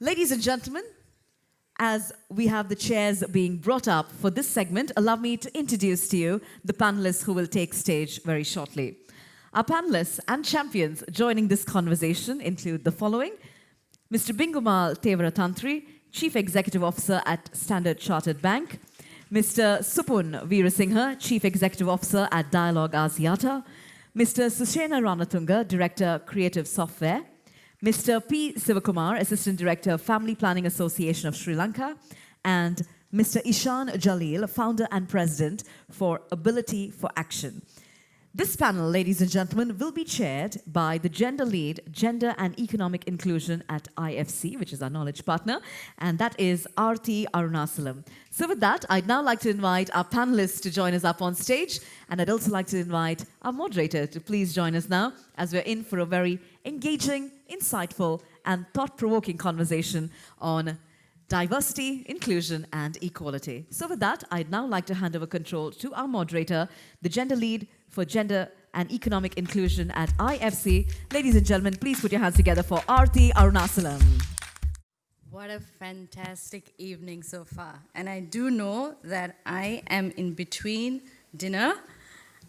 Ladies and gentlemen, as we have the chairs being brought up for this segment, allow me to introduce to you the panelists who will take stage very shortly. Our panelists and champions joining this conversation include the following: Mr. Bingumal Thewarathanthri, Chief Executive Officer at Standard Chartered Bank; Mr. Supun Weerasinghe, Chief Executive Officer at Dialog Axiata; Mr. Sushena Ranatunga, Director, Creative Softwear; Mr. P. Sivakumar, Assistant Director, Family Planning Association of Sri Lanka; and Mr. Ishan Jalill, Founder and President for Ability for Action. This panel, ladies and gentlemen, will be chaired by the Gender Lead, Gender and Economic Inclusion at IFC, which is our knowledge partner, and that is Aarthy Arunasalam. So with that, I'd now like to invite our panelists to join us up on stage, and I'd also like to invite our moderator to please join us now, as we're in for a very engaging, insightful, and thought-provoking conversation on diversity, inclusion, and equality. So with that, I'd now like to hand over control to our moderator, the Gender Lead for Gender and Economic Inclusion at IFC. Ladies and gentlemen, please put your hands together for Aarthy Arunasalam. What a fantastic evening so far. And I do know that I am in between dinner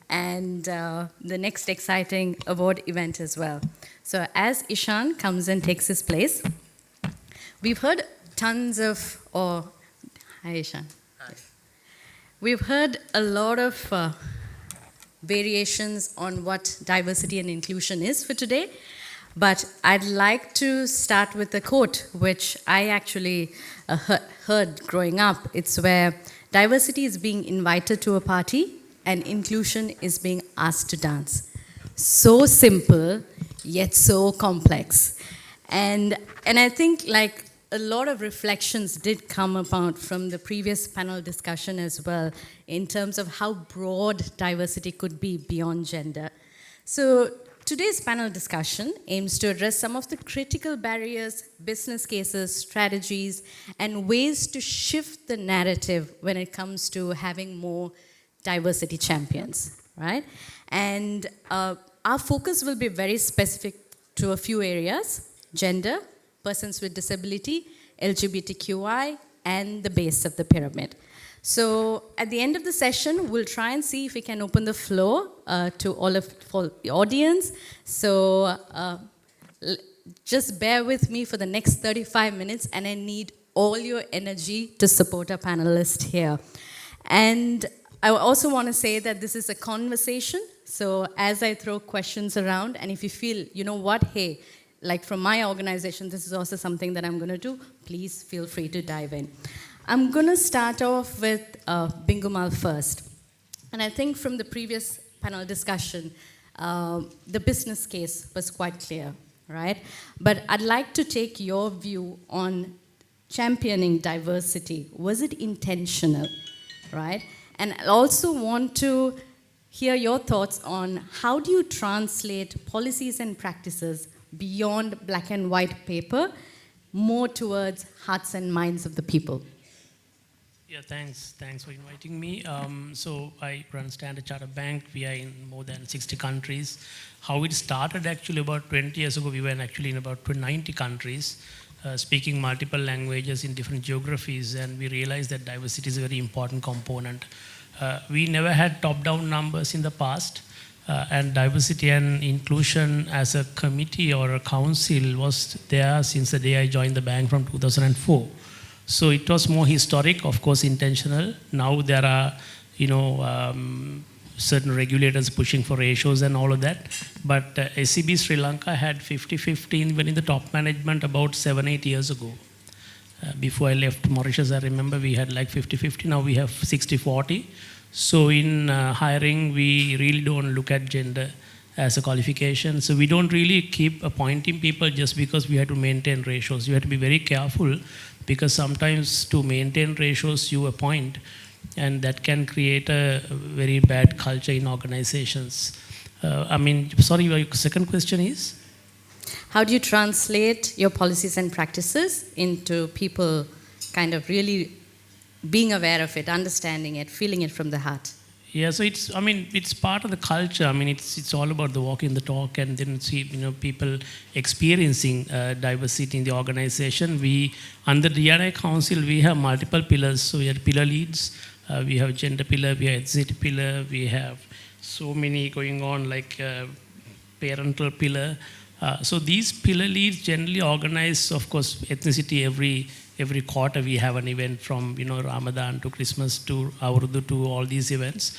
and the next exciting award event as well. So as Ishan comes and takes his place, we've heard tons of, hi Ishan. Hi. We've heard a lot of variations on what diversity and inclusion is for today, but I'd like to start with a quote which I actually heard growing up. It's where diversity is being invited to a party and inclusion is being asked to dance. So simple, yet so complex. And I think like a lot of reflections did come about from the previous panel discussion as well in terms of how broad diversity could be beyond gender. So today's panel discussion aims to address some of the critical barriers, business cases, strategies, and ways to shift the narrative when it comes to having more diversity champions, right? And our focus will be very specific to a few areas: gender, persons with disability, LGBTQI, and the base of the pyramid. So at the end of the session, we'll try and see if we can open the floor to all of the audience. So just bear with me for the next 35 minutes, and I need all your energy to support our panelists here. And I also want to say that this is a conversation. So as I throw questions around, and if you feel, you know what, hey, like from my organization, this is also something that I'm going to do, please feel free to dive in. I'm going to start off with Bingumal first. And I think from the previous panel discussion, the business case was quite clear, right? But I'd like to take your view on championing diversity. Was it intentional, right? And I also want to hear your thoughts on how do you translate policies and practices beyond black and white paper, more towards hearts and minds of the people. Yeah, thanks for inviting me. So I run Standard Chartered Bank. We are in more than 60 countries. How it started actually about 20 years ago, we were actually in about 90 countries, speaking multiple languages in different geographies, and we realized that diversity is a very important component. We never had top-down numbers in the past. And diversity and inclusion as a committee or a council was there since the day I joined the bank from 2004. So it was more historic, of course, intentional. Now there are, certain regulators pushing for ratios and all of that. But SCB Sri Lanka had 50-50 even in the top management about 7-8 years ago. Before I left Mauritius, I remember we had like 50-50. Now we have 60-40. So in hiring, we really don't look at gender as a qualification. So we don't really keep appointing people just because we have to maintain ratios. You have to be very careful because sometimes to maintain ratios, you appoint, and that can create a very bad culture in organizations. Sorry, your second question is? How do you translate your policies and practices into people kind of really being aware of it, understanding it, feeling it from the heart? Yeah, so it's part of the culture. I mean, it's all about the walking the talk, and then see, people experiencing diversity in the organization. We, under the DNI Council, we have multiple pillars. So we have pillar leads, we have gender pillar, we have ethnicity pillar, we have so many going on, like parental pillar. So these pillar leads generally organize, of course, ethnicity every quarter. We have an event from Ramadan to Christmas to Urdu to all these events.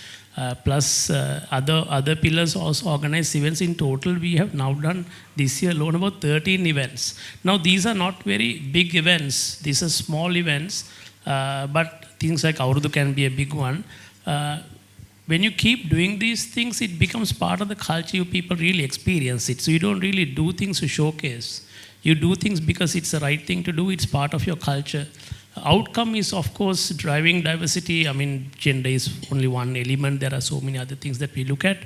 Plus other pillars also organize events. In total, we have now done this year alone about 13 events. Now these are not very big events. These are small events, but things like Urdu can be a big one. When you keep doing these things, it becomes part of the culture. You people really experience it. So you don't really do things to showcase. You do things because it's the right thing to do. It's part of your culture. Outcome is, of course, driving diversity. I mean, gender is only one element. There are so many other things that we look at.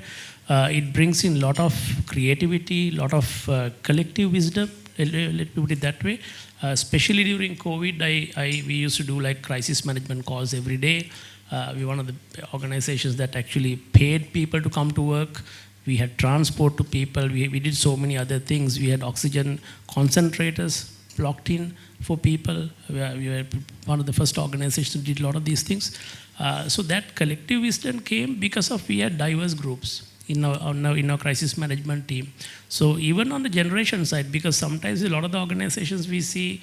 It brings in a lot of creativity, a lot of collective wisdom, let me put it that way. Especially during COVID, we used to do like crisis management calls every day. We're one of the organizations that actually paid people to come to work. We had transport to people. We did so many other things. We had oxygen concentrators blocked in for people. We were one of the first organizations that did a lot of these things. So that collective wisdom came because of we had diverse groups in our crisis management team. So even on the generation side, because sometimes a lot of the organizations we see,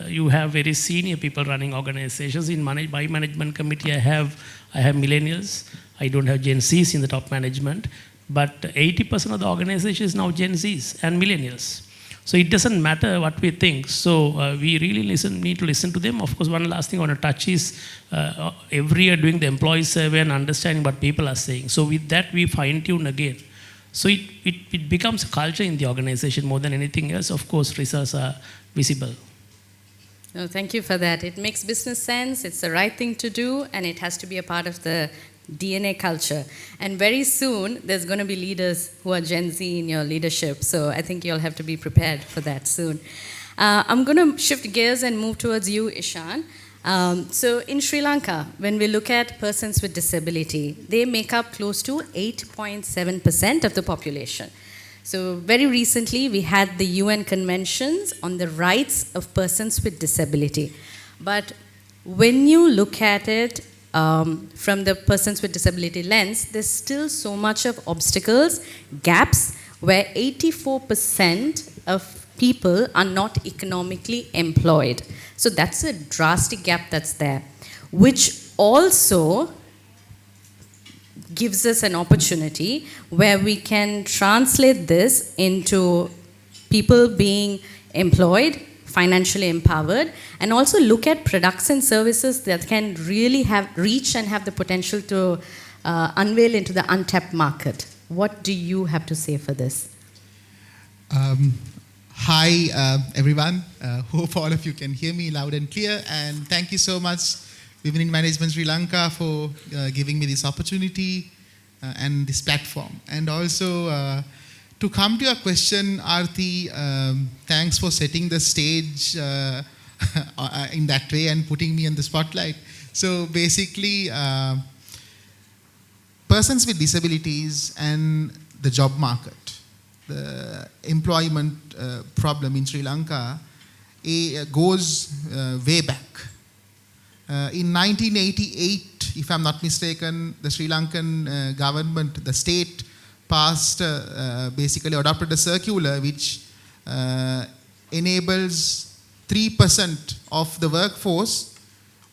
you have very senior people running organizations. In my management committee, I have millennials. I don't have Gen Zs in the top management, but 80% of the organization is now Gen Zs and millennials. So it doesn't matter what we think. So we really need to listen to them. Of course, one last thing I want to touch is every year doing the employee survey and understanding what people are saying. So with that, we fine tune again. So it becomes a culture in the organization more than anything else. Of course, results are visible. No, thank you for that. It makes business sense, it's the right thing to do, and it has to be a part of the DNA culture. And very soon, there's going to be leaders who are Gen Z in your leadership, so I think you'll have to be prepared for that soon. I'm going to shift gears and move towards you, Ishan. So in Sri Lanka, when we look at persons with disability, they make up close to 8.7% of the population. So very recently, we had the UN Conventions on the Rights of Persons with Disability. But when you look at it from the persons with disability lens, there's still so much of obstacles, gaps, where 84% of people are not economically employed. So that's a drastic gap that's there, which also gives us an opportunity where we can translate this into people being employed, financially empowered, and also look at products and services that can really have reach and have the potential to unveil into the untapped market. What do you have to say for this? Hi, everyone. Hope all of you can hear me loud and clear. And thank you so much, Women in Management Sri Lanka, for giving me this opportunity and this platform. And also, to come to your question, Aarthy, thanks for setting the stage in that way and putting me on the spotlight. So basically, persons with disabilities and the job market, the employment problem in Sri Lanka goes way back. In 1988, if I'm not mistaken, the Sri Lankan government, the state, passed, basically adopted a circular which enables 3% of the workforce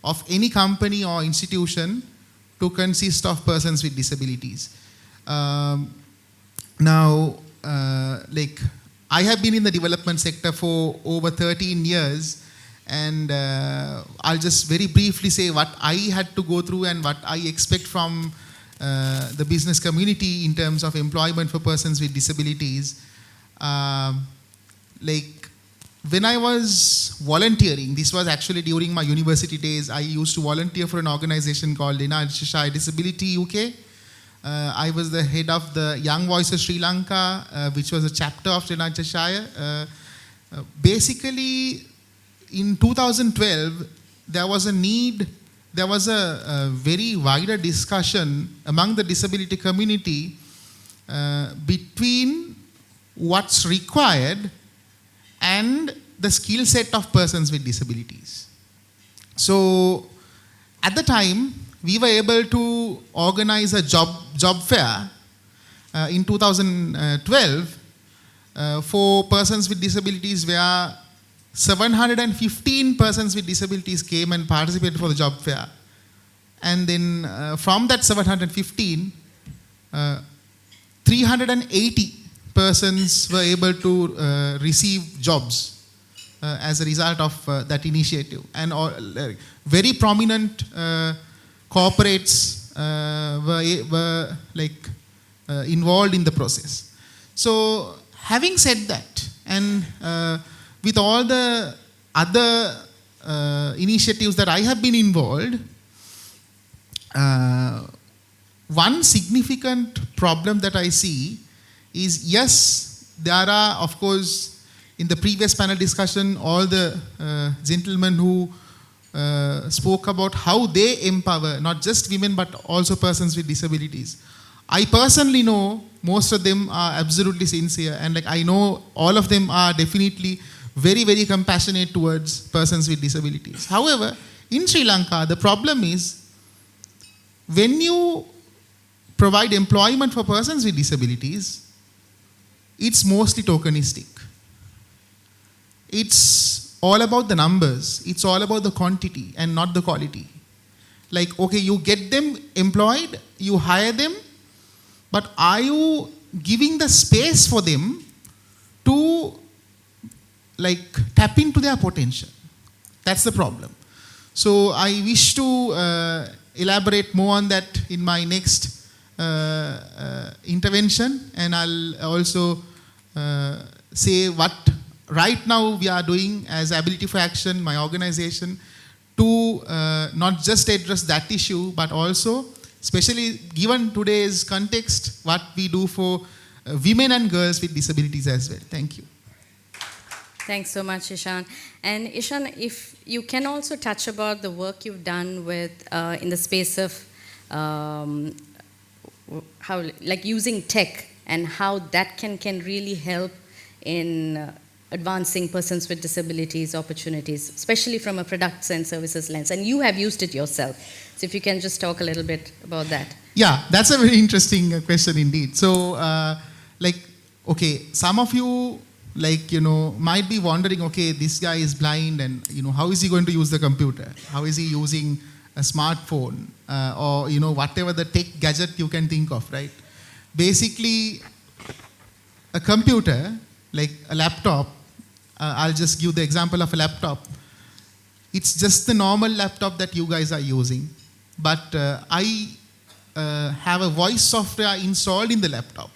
of any company or institution to consist of persons with disabilities. Now, like, I have been in the development sector for over 13 years, and I'll just very briefly say what I had to go through and what I expect from the business community in terms of employment for persons with disabilities. Like, when I was volunteering, this was actually during my university days, I used to volunteer for an organization called Disability UK. I was the head of the Young Voices Sri Lanka, which was a chapter of Shire. Basically, in 2012, there was a need there was a very wider discussion among the disability community between what's required and the skill set of persons with disabilities. So at the time, we were able to organize a job fair in 2012 for persons with disabilities, where 715 persons with disabilities came and participated for the job fair. And then from that 715, 380 persons were able to receive jobs as a result of that initiative. And very prominent corporates were involved in the process. So having said that, and with all the other initiatives that I have been involved, one significant problem that I see is, yes, there are, of course, in the previous panel discussion, all the gentlemen who spoke about how they empower not just women but also persons with disabilities. I personally know most of them are absolutely sincere, and I know all of them are definitely very, very compassionate towards persons with disabilities. However, in Sri Lanka, the problem is when you provide employment for persons with disabilities, it's mostly tokenistic. It's all about the numbers. It's all about the quantity and not the quality. Okay, you get them employed, you hire them, but are you giving the space for them to tap into their potential? That's the problem. So I wish to elaborate more on that in my next intervention, and I'll also say what right now we are doing as Ability for Action, my organization, to not just address that issue, but also, especially given today's context, what we do for women and girls with disabilities as well. Thank you. Thanks so much, Ishan. And Ishan, if you can also touch about the work you've done with in the space of how using tech and how that can really help in advancing persons with disabilities opportunities, especially from a products and services lens. And you have used it yourself. So if you can just talk a little bit about that. Yeah, that's a very interesting question indeed. So, okay, some of you, might be wondering, okay, this guy is blind and, how is he going to use the computer? How is he using a smartphone? Or, whatever the tech gadget you can think of, right? Basically, a computer, like a laptop, I'll just give the example of a laptop. It's just the normal laptop that you guys are using. But I have a voice software installed in the laptop.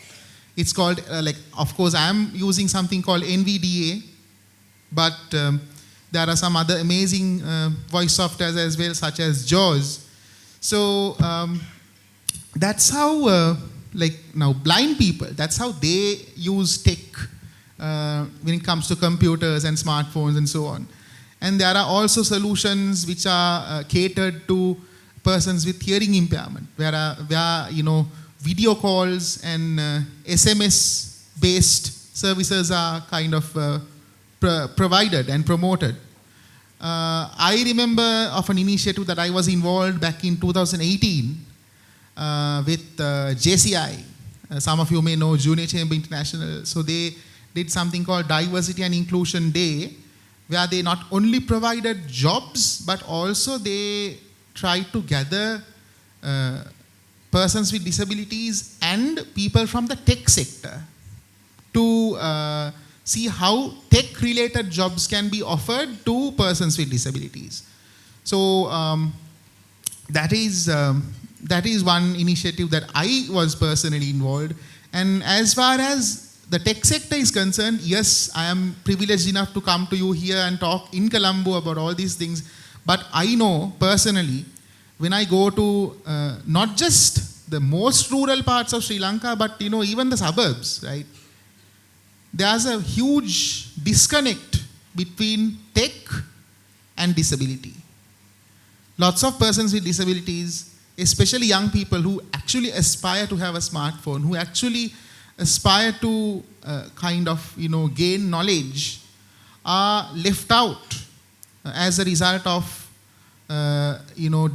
It's called, of course, I'm using something called NVDA, but there are some other amazing voice softwares as well, such as JAWS. So that's how, now blind people, that's how they use tech when it comes to computers and smartphones and so on. And there are also solutions which are catered to persons with hearing impairment, where video calls and SMS-based services are kind of provided and promoted. I remember of an initiative that I was involved back in 2018 with JCI. Some of you may know Junior Chamber International. So they did something called Diversity and Inclusion Day, where they not only provided jobs, but also they tried to gather persons with disabilities and people from the tech sector to see how tech-related jobs can be offered to persons with disabilities. So that is one initiative that I was personally involved. And as far as the tech sector is concerned, yes, I am privileged enough to come to you here and talk in Colombo about all these things. But I know personally, when I go to not just the most rural parts of Sri Lanka, but even the suburbs, right? There's a huge disconnect between tech and disability. lots of persons with disabilities, especially young people who actually aspire to have a smartphone, who actually aspire to gain knowledge, are left out as a result of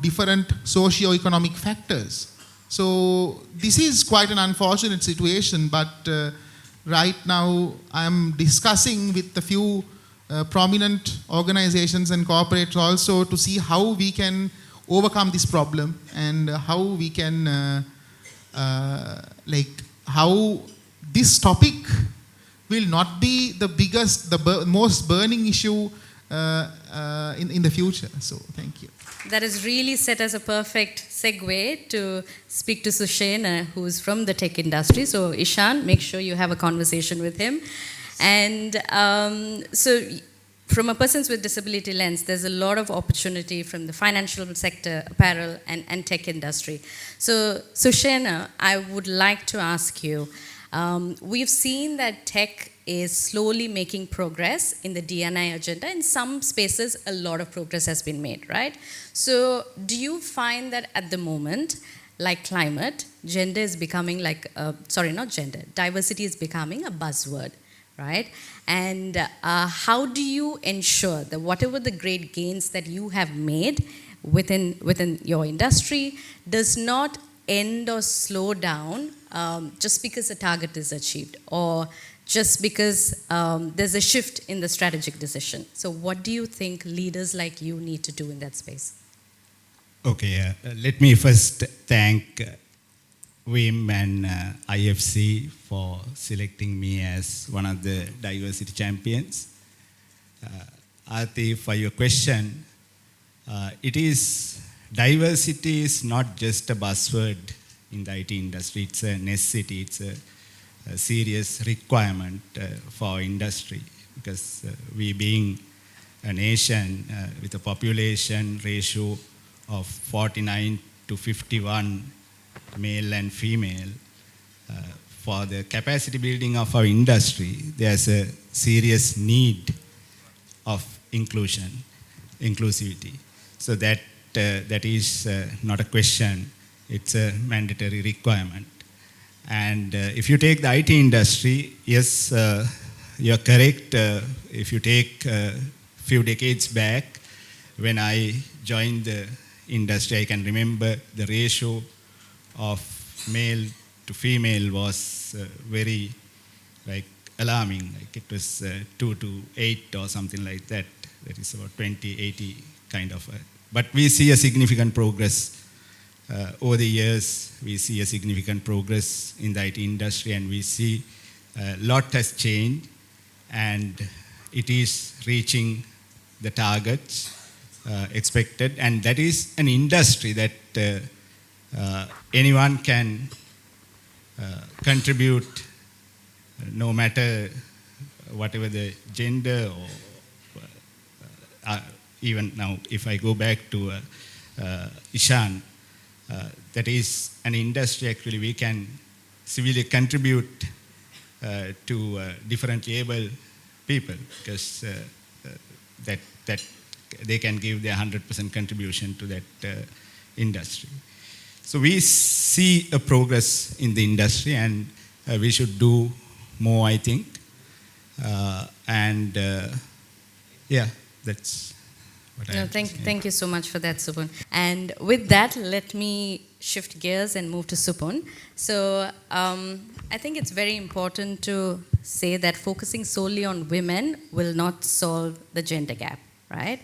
different socio-economic factors. So this is quite an unfortunate situation, but right now I am discussing with a few prominent organizations and corporates also to see how we can overcome this problem and how we can how this topic will not be the biggest, most burning issue in the future. So thank you. That is really set as a perfect segue to speak to Sushena, who's from the tech industry. So Ishan, make sure you have a conversation with him. And so from a persons with disability lens, there's a lot of opportunity from the financial sector, apparel, and tech industry. So Sushena, I would like to ask you, we've seen that tech is slowly making progress in the D&I agenda. In some spaces, a lot of progress has been made, right? So do you find that at the moment, like climate, gender is becoming diversity is becoming a buzzword, right? And how do you ensure that whatever the great gains that you have made within your industry does not end or slow down just because the target is achieved, or just because there's a shift in the strategic decision? So what do you think leaders like you need to do in that space? Okay, let me first thank WIM and IFC for selecting me as one of the diversity champions. Aarthy, for your question, diversity is not just a buzzword in the IT industry, it's a necessity, it's a serious requirement for our industry, because we being a nation with a population ratio of 49 to 51 male and female, for the capacity building of our industry, there's a serious need of inclusivity. So that is not a question, it's a mandatory requirement. And if you take the IT industry, yes, you're correct. If you take a few decades back, when I joined the industry, I can remember the ratio of male to female was very alarming. Like it was 2 to 8 or something like that. That is about 20/80 kind of. But we see a significant progress. Over the years, we see a significant progress in the IT industry, and we see a lot has changed, and it is reaching the targets expected. And that is an industry that anyone can contribute, no matter whatever the gender, or even now, if I go back to Ishan, that is an industry actually we can civilly contribute to differently able people, because that they can give their 100% contribution to that industry. So we see a progress in the industry, and we should do more, I think. That's what I have to say. Thank you so much for that, Supun. And with that, let me shift gears and move to Supun. So I think it's very important to say that focusing solely on women will not solve the gender gap, right?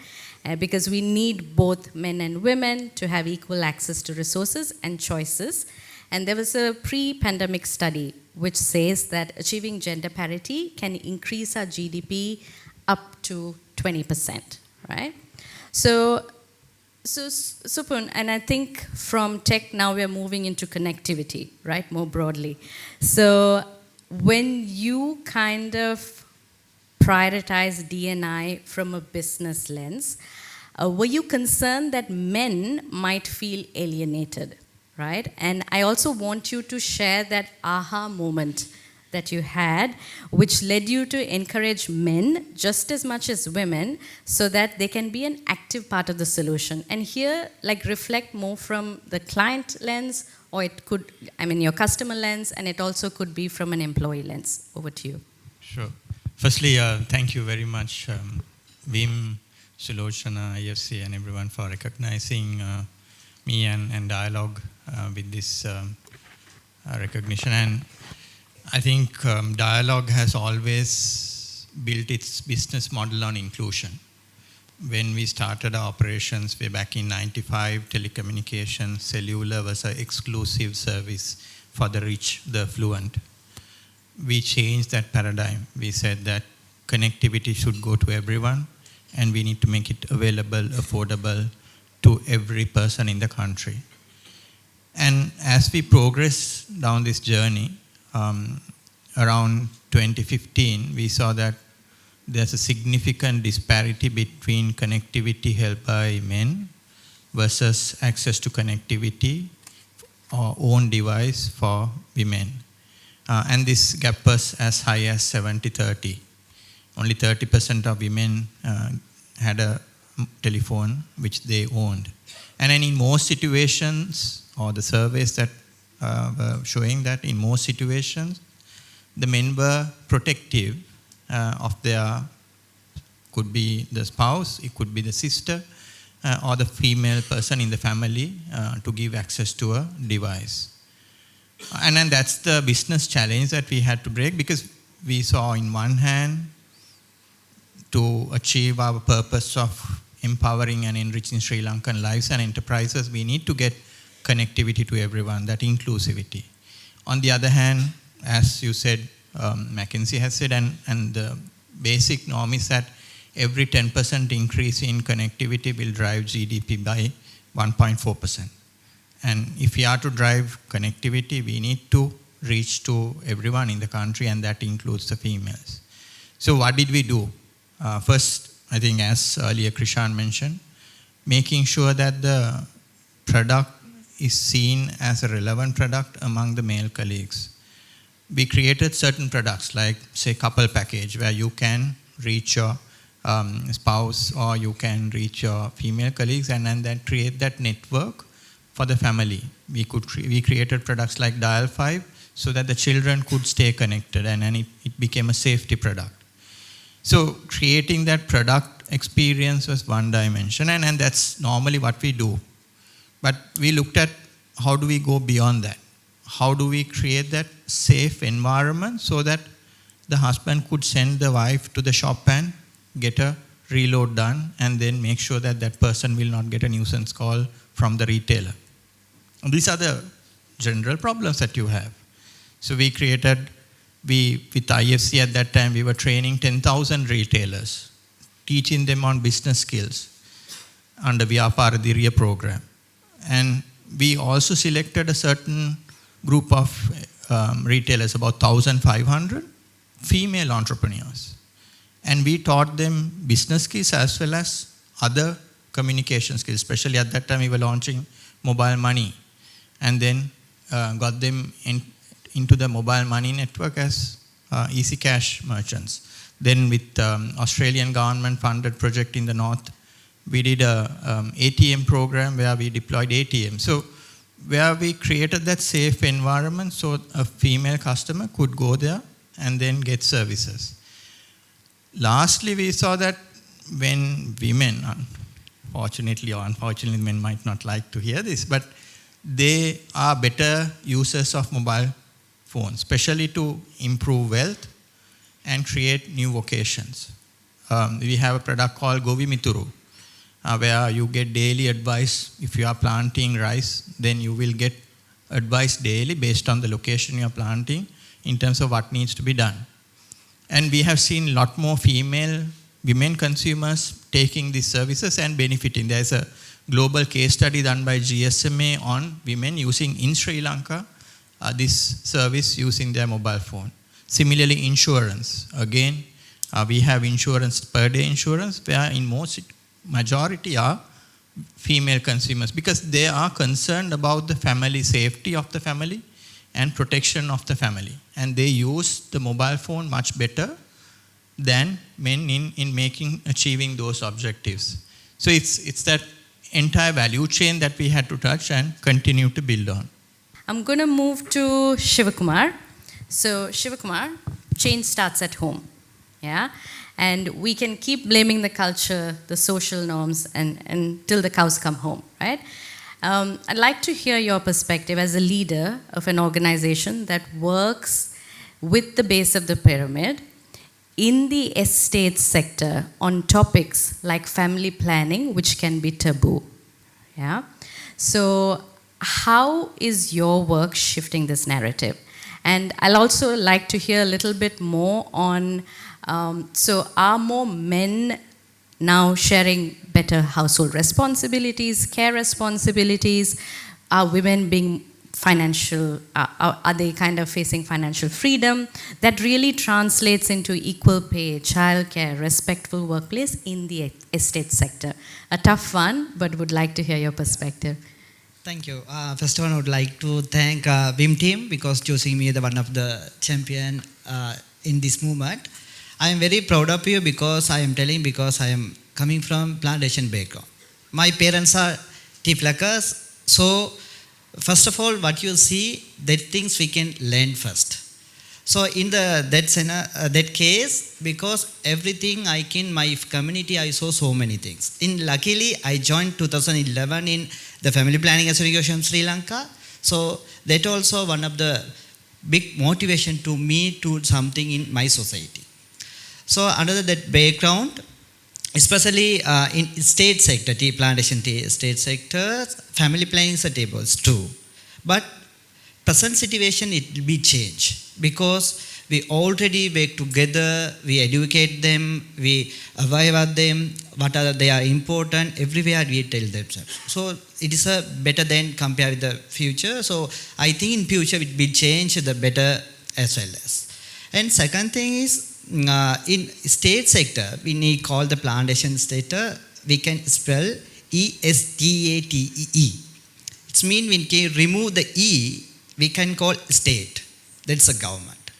Because we need both men and women to have equal access to resources and choices. And there was a pre-pandemic study which says that achieving gender parity can increase our GDP up to 20%, right? So Supun, and I think from tech now we're moving into connectivity, right, more broadly. So when you kind of prioritize D&I from a business lens, were you concerned that men might feel alienated, right? And I also want you to share that aha moment that you had, which led you to encourage men just as much as women so that they can be an active part of the solution? And here, like, reflect more from the client lens, or it could, I mean, your customer lens, and it also could be from an employee lens. Over to you. Sure. Firstly, thank you very much, WIM, Sulochana, IFC, and everyone for recognizing me and Dialog with this recognition. And I think Dialog has always built its business model on inclusion. When we started our operations way back in 95, telecommunications, cellular was an exclusive service for the rich, the affluent. We changed that paradigm. We said that connectivity should go to everyone, and we need to make it available, affordable to every person in the country. And as we progress down this journey, around 2015, we saw that there's a significant disparity between connectivity held by men versus access to connectivity or own device for women. And this gap was as high as 70-30. Only 30% of women had a telephone which they owned. And then in most situations, or the surveys that were showing that in most situations, the men were protective of their, could be the spouse, it could be the sister, or the female person in the family to give access to a device. And then that's the business challenge that we had to break, because we saw in one hand, to achieve our purpose of empowering and enriching Sri Lankan lives and enterprises, we need to get connectivity to everyone, that inclusivity. On the other hand, as you said, McKinsey has said, and the basic norm is that every 10% increase in connectivity will drive GDP by 1.4%. And if we are to drive connectivity, we need to reach to everyone in the country, and that includes the females. So what did we do? First, I think as earlier Krishan mentioned, making sure that the product is seen as a relevant product among the male colleagues. We created certain products like, say, couple package, where you can reach your spouse or you can reach your female colleagues, and then create that network for the family. We created products like Dial 5 so that the children could stay connected, and then it became a safety product. So creating that product experience was one dimension, and that's normally what we do. But we looked at how do we go beyond that? How do we create that safe environment so that the husband could send the wife to the shop and get a reload done, and then make sure that that person will not get a nuisance call from the retailer. And these are the general problems that you have. So we created, with IFC at that time, we were training 10,000 retailers, teaching them on business skills under Vyaparadiriya program. And we also selected a certain group of retailers, about 1,500 female entrepreneurs. And we taught them business skills as well as other communication skills, especially at that time we were launching mobile money, and then got them into the mobile money network as easy cash merchants. Then with Australian government funded project in the north, we did a ATM program where we deployed ATM. So where we created that safe environment so a female customer could go there and then get services. Lastly, we saw that when women, fortunately or unfortunately, men might not like to hear this, but they are better users of mobile phones, especially to improve wealth and create new vocations. We have a product called Govi Mituru, where you get daily advice. If you are planting rice, then you will get advice daily based on the location you are planting in terms of what needs to be done. And we have seen a lot more women consumers taking these services and benefiting. There's a global case study done by GSMA on women using in Sri Lanka this service using their mobile phone. Similarly, insurance. Again, we have insurance, per day insurance, where in majority are female consumers, because they are concerned about the family safety of the family and protection of the family. And they use the mobile phone much better than men in achieving those objectives. So it's that entire value chain that we had to touch and continue to build on. I'm going to move to Sivakumar. So Sivakumar, change starts at home. Yeah? And we can keep blaming the culture, the social norms, and till the cows come home, right? I'd like to hear your perspective as a leader of an organization that works with the base of the pyramid in the estate sector on topics like family planning, which can be taboo. Yeah? So how is your work shifting this narrative? And I'll also like to hear a little bit more on, so are more men now sharing better household responsibilities, care responsibilities? Are women being financial, are they kind of facing financial freedom? That really translates into equal pay, childcare, respectful workplace in the estate sector. A tough one, but would like to hear your perspective. Thank you. First of all, I would like to thank WIM team because choosing me as one of the champion in this movement. I am very proud of you because I am coming from plantation background. My parents are tea pluckers. So first of all, what you see, that things we can learn first. So in that case, because everything my community, I saw so many things. Luckily, I joined 2011 in the Family Planning Association Sri Lanka. So that also one of the big motivation to me to something in my society. So under that background, especially in state sector, tea plantation state sector, family planning is a table too. But present situation, it will be changed because we already work together, we educate them, we aware them, they are important, everywhere we tell them. So it is a better than compare with the future. So I think in future it will change the better as well as. And second thing is, in state sector, we call the plantation sector, we can spell E-S-T-A-T-E-E. It means we can remove the E, we can call state. That's a government.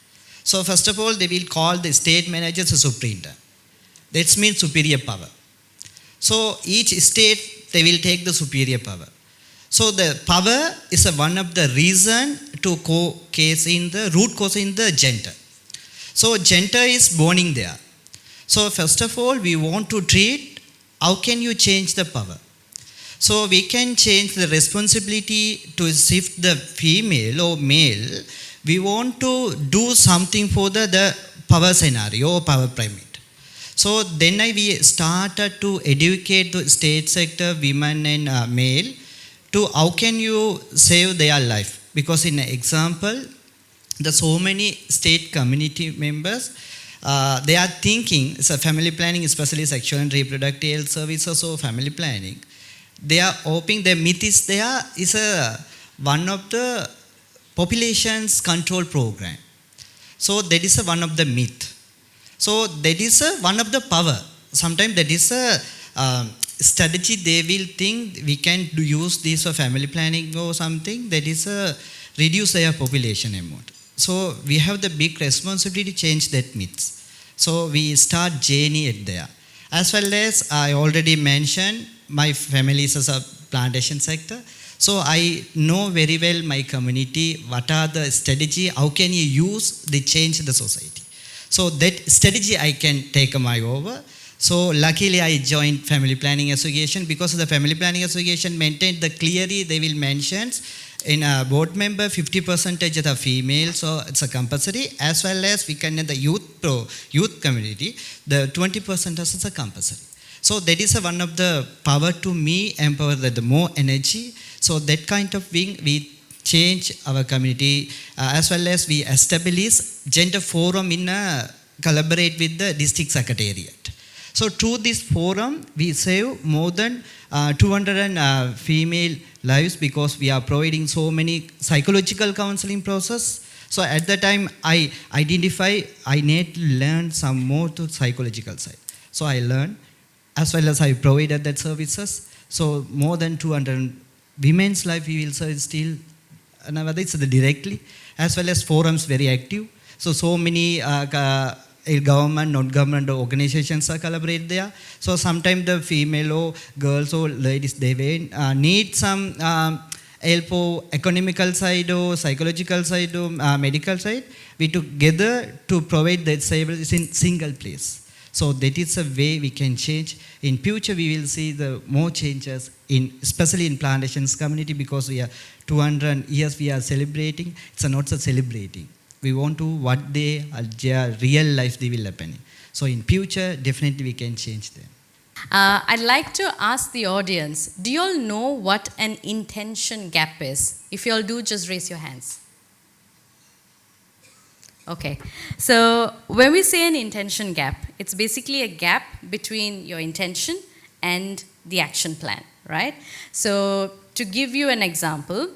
So first of all, they will call the state managers a superintendent. That means superior power. So each state, they will take the superior power. So the power is one of the reason to case in the root cause in the gender. So gender is born in there. So first of all, we want to treat, how can you change the power? So we can change the responsibility to shift the female or male. We want to do something for the power scenario or power pyramid. So then we started to educate the state sector, women and male, to how can you save their life. Because in an example, there's so many state community members, they are thinking, so family planning, especially sexual and reproductive health services or family planning, they are hoping the myth is there is one of the population's control program. So that is one of the myth. So that is one of the power. Sometimes that is a strategy they will think we can use this for family planning or something. That is reduce their population amount. So we have the big responsibility to change that myths. So we start journey at there. As well as I already mentioned, my family is a plantation sector. So I know very well my community, what are the strategy, how can you use the change the society. So that strategy I can take my over. So luckily I joined Family Planning Association because the Family Planning Association maintained the clearly they will mention in a board member 50% are female, so it's a compulsory, as well as we can in the youth community, the 20% is a compulsory. So that is one of the power to me, empower the more energy. So that kind of thing we change our community, as well as we establish gender forum in collaborate with the district secretariat. So through this forum, we save more than 200 female lives because we are providing so many psychological counseling process. So at the time, I identify I need to learn some more to psychological side. So I learned, as well as I provided that services. So more than 200 women's life we will serve still nowadays directly, as well as forums very active. So many government, non-government organizations are collaborate there. So sometimes the female or girls or ladies, they need some help for economical side or psychological side or medical side. We together to provide that service in single place. So that is a way we can change. In future, we will see the more changes especially in plantations community, because we are 200 years we are celebrating. It's not a celebrating. We want to what they are real life they will happen. So in future, definitely we can change them. I'd like to ask the audience, do you all know what an intention gap is? If you all do, just raise your hands. Okay, so when we say an intention gap, it's basically a gap between your intention and the action plan, right? So to give you an example,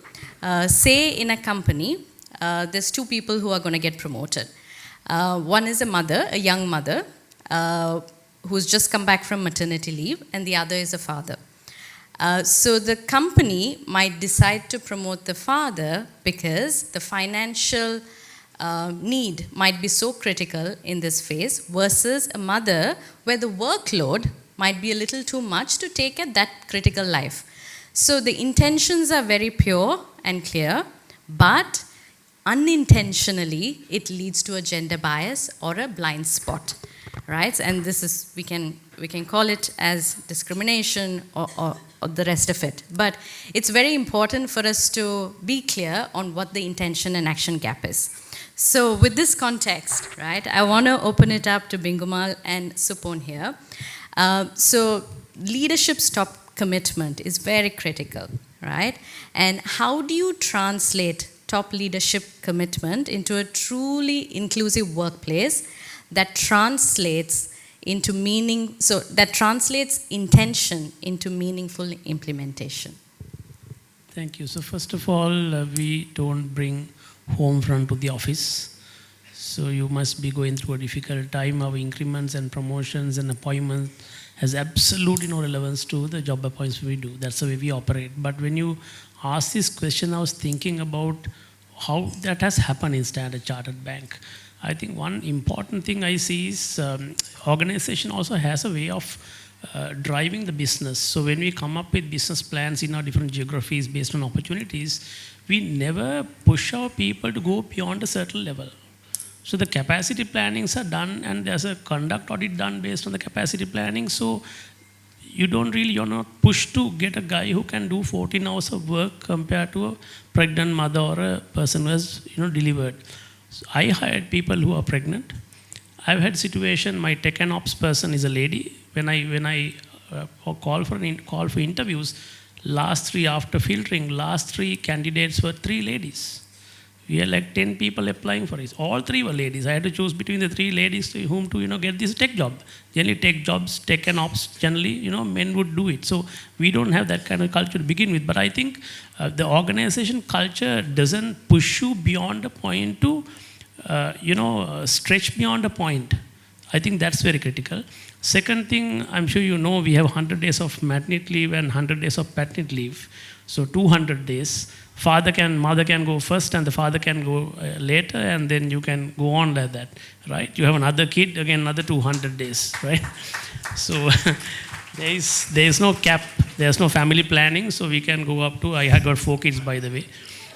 say in a company, there's two people who are going to get promoted. One is a mother, a young mother, who's just come back from maternity leave, and the other is a father. So the company might decide to promote the father because the financial need might be so critical in this phase, versus a mother where the workload might be a little too much to take at that critical life. So the intentions are very pure and clear, but unintentionally it leads to a gender bias or a blind spot, right? And this is, we can call it as discrimination or the rest of it. But it's very important for us to be clear on what the intention and action gap is. So with this context, right, I want to open it up to Bingumal and Supun here. So leadership's top commitment is very critical, right? And how do you translate top leadership commitment into a truly inclusive workplace that translates into that translates intention into meaningful implementation? Thank you. So first of all, we don't bring home front to the office. So you must be going through a difficult time. Our increments and promotions and appointments has absolutely no relevance to the job appointments we do. That's the way we operate. But when you ask this question, I was thinking about how that has happened in Standard Chartered Bank. I think one important thing I see is organization also has a way of driving the business. So when we come up with business plans in our different geographies based on opportunities, we never push our people to go beyond a certain level. So the capacity plannings are done, and there's a conduct audit done based on the capacity planning. So you're not pushed to get a guy who can do 14 hours of work compared to a pregnant mother or a person who has delivered. So I hired people who are pregnant. I've had situation, my tech and ops person is a lady. When I call for interviews, after filtering, last 3 candidates were 3 ladies. We had like 10 people applying for it. All 3 were ladies. I had to choose between the 3 ladies to whom to get this tech job. Generally tech jobs, tech and ops, generally men would do it. So we don't have that kind of culture to begin with. But I think the organization culture doesn't push you beyond a point to stretch beyond a point. I think that's very critical. Second thing, I'm sure we have 100 days of maternity leave and 100 days of paternity leave. So 200 days. Mother can go first and the father can go later, and then you can go on like that, right? You have another kid, again another 200 days, right? So there is no cap, there's no family planning, so we can go up to, I had got 4 kids by the way.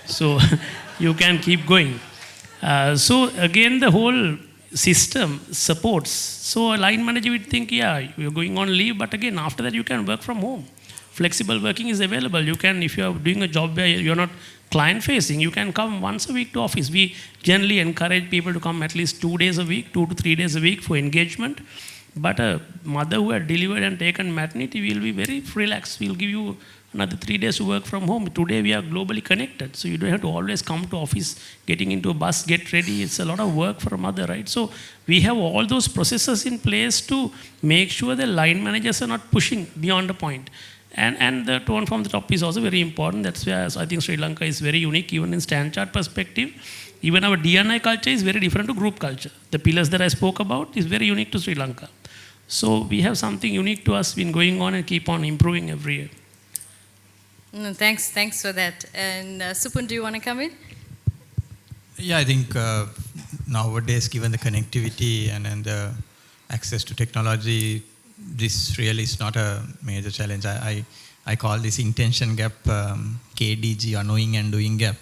So you can keep going. So again, the whole system supports. So a line manager would think, yeah, you're going on leave, but again, after that you can work from home. Flexible working is available. You can, if you're doing a job where you're not client facing, you can come once a week to office. We generally encourage people to come at least 2 days a week, 2 to 3 days a week for engagement. But a mother who had delivered and taken maternity will be very relaxed. We'll give you another 3 days to work from home. Today we are globally connected, so you don't have to always come to office, getting into a bus, get ready. It's a lot of work for a mother, right? So we have all those processes in place to make sure the line managers are not pushing beyond a point. And the tone from the top is also very important. That's why I think Sri Lanka is very unique, even in stand chart perspective. Even our D&I culture is very different to group culture. The pillars that I spoke about is very unique to Sri Lanka. So we have something unique to us been going on and keep on improving every year. No, thanks for that. And Supun, do you want to come in? Yeah, I think nowadays, given the connectivity and the access to technology, this really is not a major challenge. I call this intention gap KDG, or knowing and doing gap.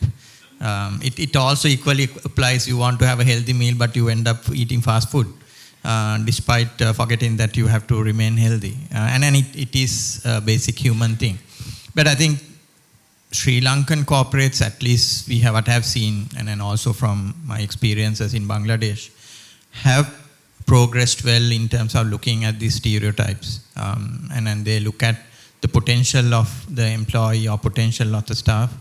It also equally applies. You want to have a healthy meal, but you end up eating fast food, despite forgetting that you have to remain healthy. And then it is a basic human thing. But I think Sri Lankan corporates, at least we have what I have seen, and then also from my experiences in Bangladesh, have progressed well in terms of looking at these stereotypes. And then they look at the potential of the employee or potential of the staff,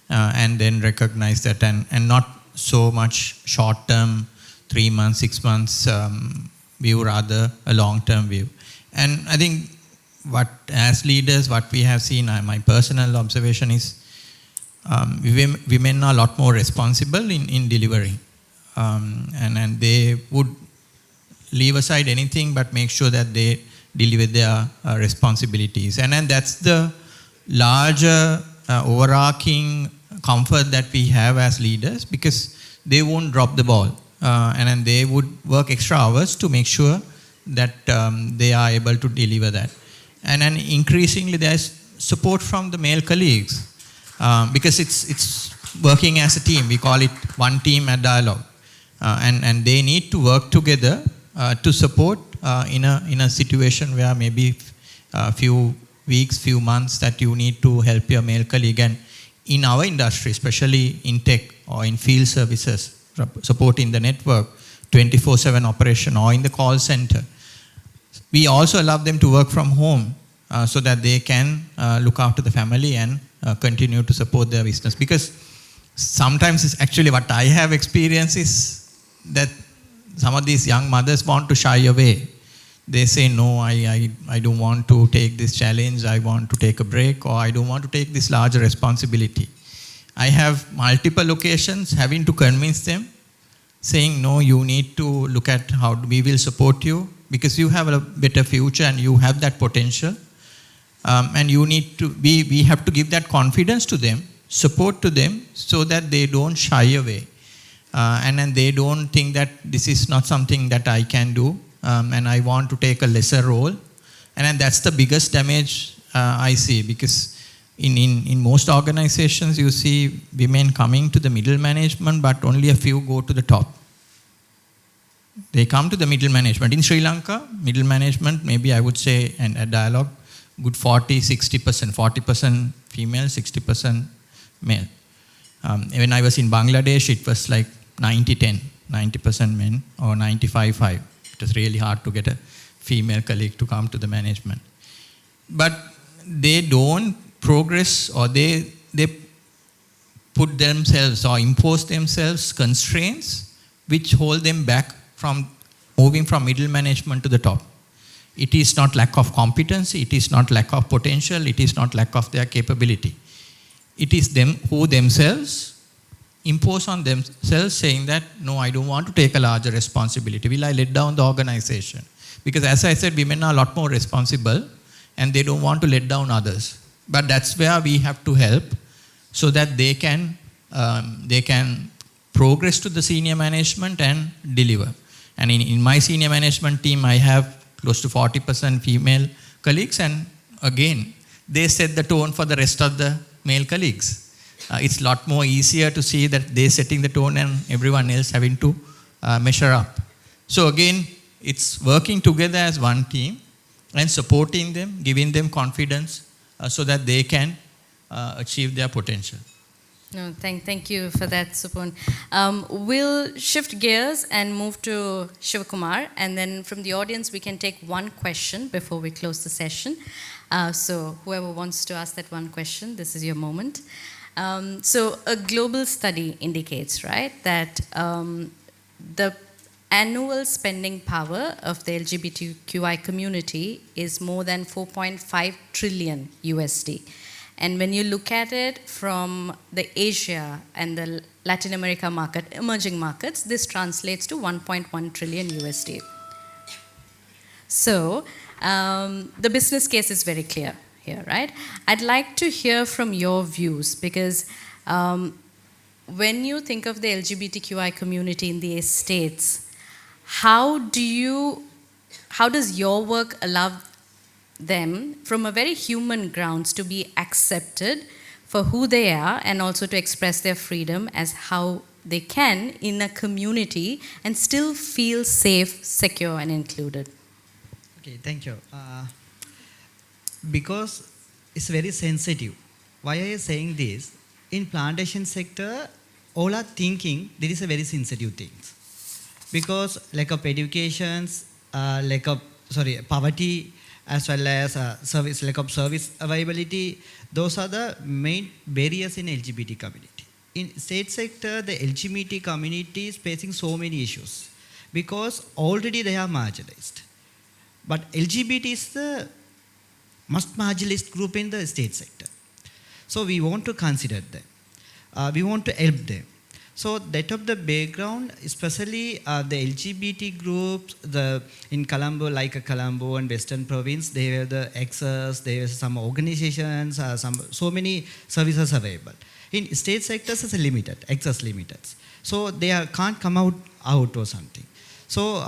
and then recognize that, and not so much short-term, 3 months, 6 months view, rather a long-term view. And I think as leaders, what we have seen, my personal observation is, women are a lot more responsible in delivering. And they would leave aside anything but make sure that they deliver their responsibilities. And then that's the larger overarching comfort that we have as leaders, because they won't drop the ball. And then they would work extra hours to make sure that they are able to deliver that. And then increasingly there's support from the male colleagues, because it's working as a team. We call it one team at Dialog. And they need to work together to support in a situation where maybe a few weeks, few months that you need to help your male colleague. And in our industry, especially in tech or in field services, supporting the network, 24/7 operation, or in the call center, we also allow them to work from home so that they can look after the family and continue to support their business. Because sometimes it's actually what I have experienced is that some of these young mothers want to shy away. They say, no, I don't want to take this challenge, I want to take a break, or I don't want to take this larger responsibility. I have multiple occasions having to convince them, saying, no, you need to look at how we will support you, because you have a better future and you have that potential. And you need to, we have to give that confidence to them, support to them, so that they don't shy away. And then they don't think that this is not something that I can do, and I want to take a lesser role. And then that's the biggest damage I see, because in most organizations you see women coming to the middle management, but only a few go to the top. They come to the middle management. In Sri Lanka, middle management, maybe I would say, and at Dialog, good 40-60%, 40% female, 60% male. When I was in Bangladesh, it was like 90-10, 90% men, or 95-5. It was really hard to get a female colleague to come to the management. But they don't progress, or they put themselves or impose themselves constraints which hold them back from moving from middle management to the top. It is not lack of competency, it is not lack of potential, it is not lack of their capability. It is them who themselves impose on themselves, saying that, no, I don't want to take a larger responsibility. Will I let down the organization? Because as I said, women are a lot more responsible and they don't want to let down others. But that's where we have to help, so that they can progress to the senior management and deliver. And in my senior management team, I have close to 40% female colleagues, and again, they set the tone for the rest of the male colleagues. It's a lot more easier to see that they're setting the tone and everyone else having to measure up. So again, it's working together as one team and supporting them, giving them confidence so that they can achieve their potential. No, thank you for that, Supun. We'll shift gears and move to Sivakumar, and then from the audience we can take one question before we close the session. So whoever wants to ask that one question, this is your moment. So a global study indicates, right, that the annual spending power of the LGBTQI community is more than 4.5 trillion USD. And when you look at it from the Asia and the Latin America market, emerging markets, this translates to 1.1 trillion USD. So the business case is very clear. here, right? I'd like to hear from your views because when you think of the LGBTQI community in the estates, how does your work allow them from a very human grounds to be accepted for who they are and also to express their freedom as how they can in a community and still feel safe, secure and included? Okay, thank you. Because it's very sensitive. Why are you saying this? In plantation sector, all are thinking there is a very sensitive things. Because lack of educations, poverty, as well as lack of service availability, those are the main barriers in LGBT community. In state sector, the LGBT community is facing so many issues because already they are marginalized. But LGBT is the most marginalized group in the state sector. So we want to consider them. We want to help them. So that of the background, especially the LGBT groups, in Colombo, like Colombo and Western Province, they have the access, there are some organizations, so many services available. In state sectors, it's limited, access limited. So they can't come out or something. So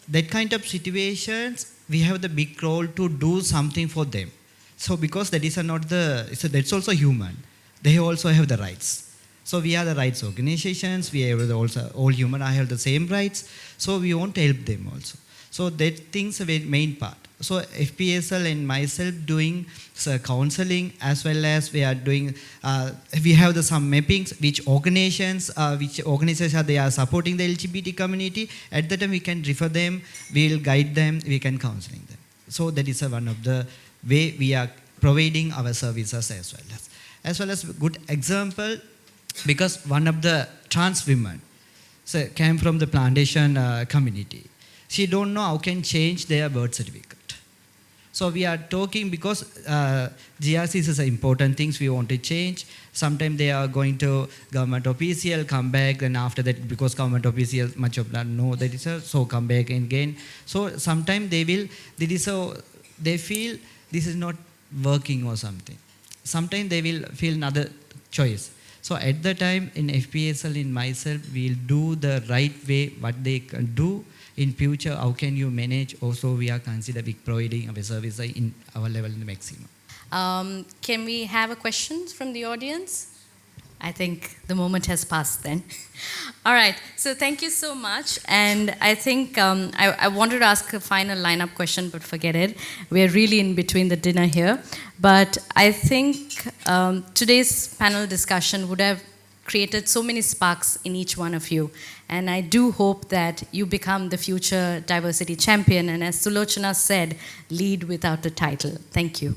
that kind of situations, we have the big role to do something for them. So because that is that's also human. They also have the rights. So we are the rights organizations, we have also all human have the same rights. So we want to help them also. So that thing's a very main part. So FPSL and myself doing counseling as well as we are doing, we have some mappings which organizations they are supporting the LGBT community. At that time we can refer them, we will guide them, we can counseling them. So that is one of the way we are providing our services as well as good example. Because one of the trans women came from the plantation community. She don't know how can change their birth certificate. So we are talking because GRCs is important things we want to change. Sometimes they are going to government official, come back, and after that because government official much of that know that is so come back again. So sometimes they feel this is not working or something. Sometimes they will feel another choice. So at the time in FPSL, in myself, we'll do the right way, what they can do. In future, how can you manage? Also, we are considering providing our service in our level in the maximum. Can we have a question from the audience? I think the moment has passed then. All right, so thank you so much. And I think I wanted to ask a final lineup question, but forget it. We're really in between the dinner here. But I think today's panel discussion would have created so many sparks in each one of you. And I do hope that you become the future diversity champion. And as Sulochana said, lead without the title. Thank you.